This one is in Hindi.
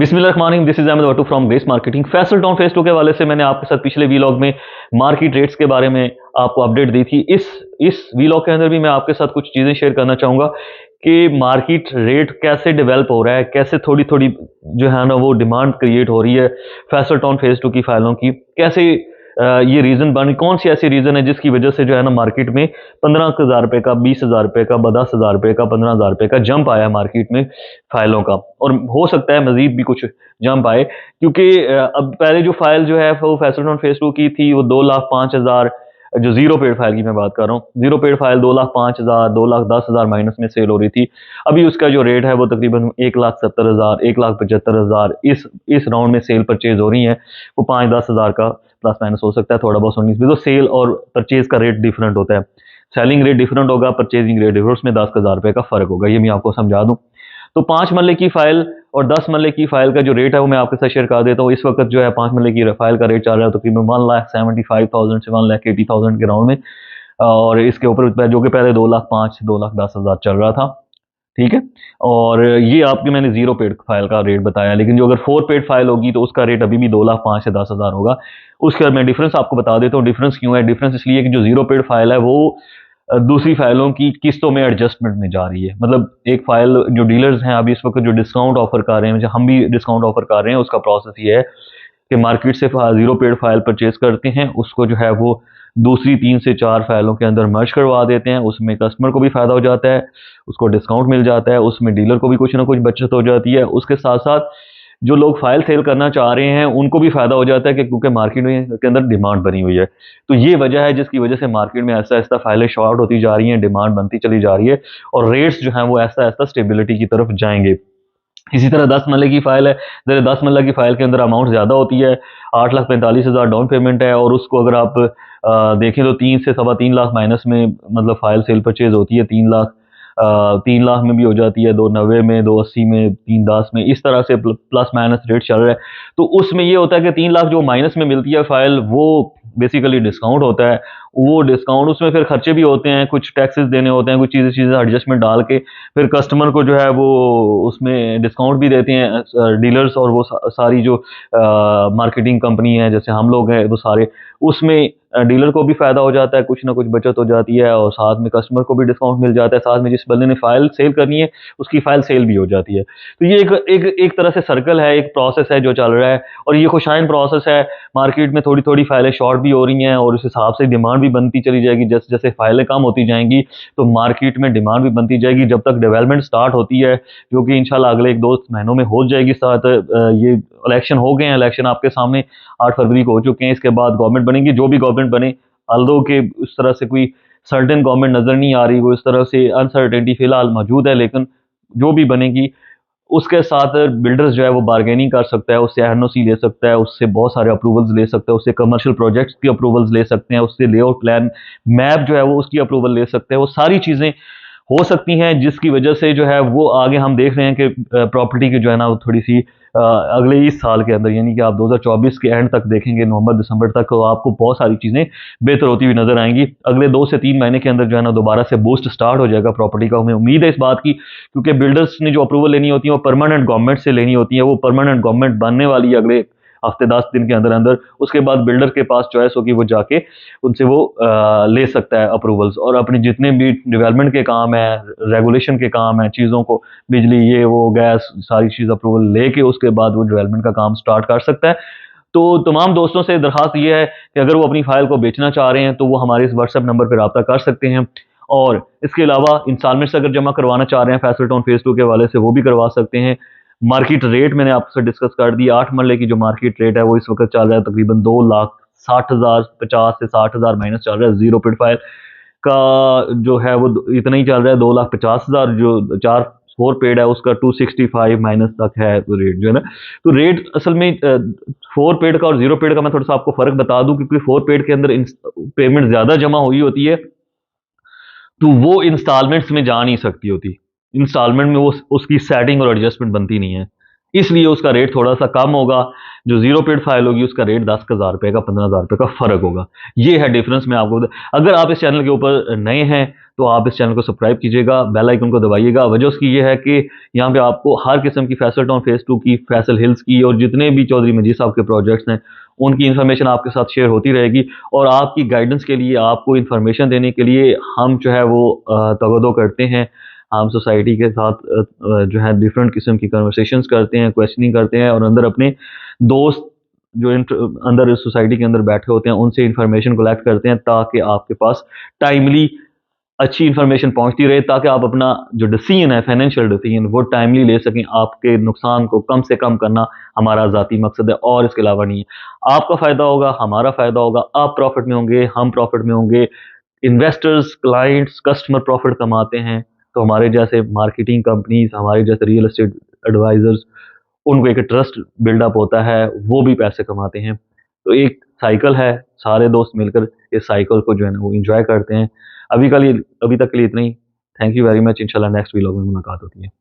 बिस्मिल्लाहिर्रहमानिर्रहीम, दिस इज अहमद वटू from Grace marketing. Faisal town phase two के वाले से मैंने आपके साथ पिछले वीलॉग में मार्केट रेट्स के बारे में आपको अपडेट दी थी। इस वीलॉग के अंदर भी मैं आपके साथ कुछ चीज़ें शेयर करना चाहूँगा कि मार्केट रेट कैसे डेवलप हो रहा है, कैसे थोड़ी थोड़ी जो है ना वो डिमांड क्रिएट हो रही है फैसल टाउन फेस टू की फाइलों की, कैसे ये रीज़न बन, कौन सी ऐसी रीज़न है जिसकी वजह से जो है ना मार्केट में 15,000 रुपये का, 20,000 रुपये का, 10,000 रुपये का, 15,000 रुपये का जंप आया मार्केट में फाइलों का। और हो सकता है मजीद भी कुछ जंप आए, क्योंकि अब पहले जो फाइल जो है वो फैसल टाउन फेस टू की थी, वो 2,05,000, जो जीरो पेड फाइल की मैं बात कर रहा हूँ, जीरो पेड फाइल 2,05,000, 2,10,000 माइनस में सेल हो रही थी। अभी उसका जो रेट है वो तकरीबन 1,70,000, 1,75,000 इस राउंड में सेल परचेज हो रही है। वो 5-10,000 का प्लस माइनस हो सकता है, थोड़ा बहुत 19 में। तो सेल और परचेज का रेट डिफरेंट होता है, सेलिंग रेट डिफरेंट होगा, परचेजिंग रेट डिफरेंट, उसमें 10,000 रुपये का फर्क होगा। ये मैं आपको समझा दूं। तो 5 मरले की फाइल और 10 मरले की फाइल का जो रेट है वो मैं आपके साथ शेयर कर देता हूँ। इस वक्त जो है 5 मरले की फाइल का रेट चल रहा है तकरीबन 1,75,000 से 1,80,000 के राउंड में, और इसके ऊपर जो कि पहले 2,05,000 2,10,000 चल रहा था। ठीक है, और ये आपके मैंने जीरो पेड फाइल का रेट बताया, लेकिन जो अगर 4 पेड फाइल होगी तो उसका रेट अभी भी 2,05,000 से 10,000 होगा। उसके बाद मैं डिफरेंस आपको बता देता हूँ। डिफरेंस क्यों है? डिफरेंस इसलिए कि जो जीरो पेड फाइल है वो दूसरी फाइलों की किस्तों में एडजस्टमेंट में जा रही है। मतलब एक फाइल जो डीलर्स हैं अभी इस वक्त जो डिस्काउंट ऑफर कर रहे हैं, जो हम भी डिस्काउंट ऑफर कर रहे हैं, उसका प्रोसेस ये है कि मार्केट से जीरो पेड फाइल परचेज करते हैं, उसको जो है वो दूसरी 3 से 4 फाइलों के अंदर मर्ज करवा देते हैं। उसमें कस्टमर को भी फायदा हो जाता है, उसको डिस्काउंट मिल जाता है, उसमें डीलर को भी कुछ ना कुछ बचत हो जाती है। उसके साथ साथ जो लोग फाइल सेल करना चाह रहे हैं उनको भी फायदा हो जाता है कि क्योंकि मार्केट में के अंदर डिमांड बनी हुई है। तो ये वजह है जिसकी वजह से मार्केट में ऐसा ऐसा फाइलें शॉर्ट होती जा रही हैं, डिमांड बनती चली जा रही है, और रेट्स जो हैं वो ऐसा ऐसा स्टेबिलिटी की तरफ जाएंगे। इसी तरह 10 मरले की फाइल है। 10 मरले की फाइल के अंदर अमाउंट ज़्यादा होती है, 8,45,000 डाउन पेमेंट है, और उसको अगर आप देखें तो 3 से 3.25 लाख माइनस में मतलब फाइल सेल परचेज होती है। 3 लाख 3 लाख में भी हो जाती है, 2,90 में, 2,80 में, 3,10 में, इस तरह से प्लस माइनस रेट चल रहा है। तो उसमें ये होता है कि 3 लाख जो माइनस में मिलती है फाइल, वो बेसिकली डिस्काउंट होता है। वो डिस्काउंट, उसमें फिर खर्चे भी होते हैं, कुछ टैक्सेस देने होते हैं, कुछ चीज़ें एडजस्टमेंट डाल के फिर कस्टमर को जो है वो उसमें डिस्काउंट भी देते हैं डीलर्स, और वो सारी जो मार्केटिंग कंपनी है जैसे हम लोग हैं वो सारे, उसमें डीलर को भी फायदा हो जाता है, कुछ ना कुछ बचत हो जाती है, और साथ में कस्टमर को भी डिस्काउंट मिल जाता है। साथ में जिस बंदे ने फाइल सेल करनी है उसकी फाइल सेल भी हो जाती है। तो ये एक तरह से सर्कल है, एक प्रोसेस है जो चल रहा है, और ये खुशाइन प्रोसेस है। मार्केट में थोड़ी थोड़ी फाइलें शॉर्ट भी हो रही हैं, और उस हिसाब से डिमांड भी बनती चली जाएगी। जैसे जैसे फाइलें कम होती जाएंगी तो मार्केट में डिमांड भी बनती जाएगी, जब तक डेवलपमेंट स्टार्ट होती है, जो कि इंशाल्लाह अगले 1-2 महीनों में हो जाएगी। साथ ये इलेक्शन हो गए हैं, इलेक्शन आपके सामने 8 फरवरी को हो चुके हैं। इसके बाद गवर्नमेंट बनेगी, जो भी गवर्नमेंट बने, अल्दो के उस तरह से कोई सर्टेन गवर्नमेंट नज़र नहीं आ रही, वो इस तरह से अनसर्टेनिटी फिलहाल मौजूद है, लेकिन जो भी बनेगी उसके साथ बिल्डर्स जो है वो बार्गेनिंग कर सकता है, उससे एनओसी ले सकता है, उससे बहुत सारे अप्रूवल्स ले सकता है, उससे कमर्शियल प्रोजेक्ट्स की अप्रूवल्स ले सकते हैं, उससे लेआउट प्लान मैप जो है वो उसकी अप्रूवल ले सकते हैं। वो सारी चीज़ें हो सकती हैं, जिसकी वजह से जो है वो आगे हम देख रहे हैं कि प्रॉपर्टी की जो है ना वो थोड़ी सी अगले इस साल के अंदर, यानी कि आप 2024 के एंड तक देखेंगे, नवंबर दिसंबर तक, तो आपको बहुत सारी चीज़ें बेहतर होती हुई नजर आएंगी। अगले 2 से 3 महीने के अंदर जो है ना दोबारा से बूस्ट स्टार्ट हो जाएगा प्रॉपर्टी का। हमें उम्मीद है इस बात की, क्योंकि बिल्डर्स ने जो अप्रूवल लेनी होती है वो परमानेंट गवर्नमेंट से लेनी होती है। वो परमानेंट गवर्नमेंट बनने वाली है अगले हफ्ते 10 दिन के अंदर अंदर। उसके बाद बिल्डर के पास चॉइस होगी, वो जाके उनसे वो ले सकता है अप्रूवल्स, और अपने जितने भी डेवलपमेंट के काम है, रेगुलेशन के काम है, चीज़ों को, बिजली, ये वो, गैस, सारी चीज़ अप्रूवल लेके उसके बाद वो डेवलपमेंट का काम स्टार्ट कर सकता है। तो तमाम दोस्तों से दरख्वास्त ये है कि अगर वो अपनी फाइल को बेचना चाह रहे हैं तो वो हमारे इस व्हाट्सएप नंबर पर रब्ता कर सकते हैं, और इसके अलावा इंस्टॉलमेंट्स अगर जमा करवाना चाह रहे हैं फैसल टाउन फेज 2 के हवाले से, वो भी करवा सकते हैं। मार्केट रेट मैंने आपसे डिस्कस कर दिया। 8 मरले की जो मार्केट रेट है वो इस वक्त चल रहा है तकरीबन 2,60,000, 50,000 से 60,000 माइनस चल रहा है। जीरो पेड फाइल का जो है वो इतना ही चल रहा है, 2,50,000। जो 4 पेड है उसका 265 माइनस तक है रेट जो है ना। तो रेट असल में 4 पेड का और जीरो पेड का मैं थोड़ा सा आपको फर्क बता दूं, क्योंकि 4 पेड के अंदर पेमेंट ज्यादा जमा हुई होती है, तो वो इंस्टॉलमेंट्स में जा नहीं सकती होती। इंस्टॉलमेंट में वो उसकी सेटिंग और एडजस्टमेंट बनती नहीं है। इसलिए उसका रेट थोड़ा सा कम होगा। जो जीरो पेड फाइल होगी उसका रेट 10,000 रुपये का, 15,000 रुपये का फर्क होगा। ये है डिफरेंस। मैं आपको अगर आप इस चैनल के ऊपर नए हैं तो आप इस चैनल को सब्सक्राइब कीजिएगा, बेल आइकन को दबाइएगा। वजह उसकी ये है कि यहाँ पे आपको हर किस्म की फैसल टाउन फेज 2 की, फैसल हिल्स की और जितने भी चौधरी मजीद साहब के प्रोजेक्ट्स हैं उनकी इन्फॉर्मेशन आपके साथ शेयर होती रहेगी। और आपकी गाइडेंस के लिए, आपको इन्फॉर्मेशन देने के लिए हम जो है वो तवज्जो करते हैं। हम सोसाइटी के साथ जो है डिफरेंट किस्म की कन्वर्सेशंस करते हैं, क्वेश्चनिंग करते हैं और अंदर अपने दोस्त जो अंदर सोसाइटी के अंदर बैठे होते हैं उनसे इंफॉर्मेशन कलेक्ट करते हैं, ताकि आपके पास टाइमली अच्छी इंफॉर्मेशन पहुंचती रहे, ताकि आप अपना जो डिसीजन है, फाइनेंशियल डिसीजन, वो टाइमली ले सकें। आपके नुकसान को कम से कम करना हमारा ज़ाती मकसद है और इसके अलावा नहीं है। आपका फ़ायदा होगा, हमारा फ़ायदा होगा, आप प्रॉफिट में होंगे, हम प्रॉफिट में होंगे। इन्वेस्टर्स, क्लाइंट्स, कस्टमर प्रॉफिट कमाते हैं, तो हमारे जैसे मार्केटिंग कंपनीज, हमारे जैसे रियल एस्टेट एडवाइजर्स, उनको एक ट्रस्ट बिल्डअप होता है, वो भी पैसे कमाते हैं। तो एक साइकिल है, सारे दोस्त मिलकर इस साइकिल को जो है ना वो एंजॉय करते हैं। अभी तक के लिए इतना ही। Thank you very much. इंशाल्लाह नेक्स्ट वीलॉग में मुलाकात होती है।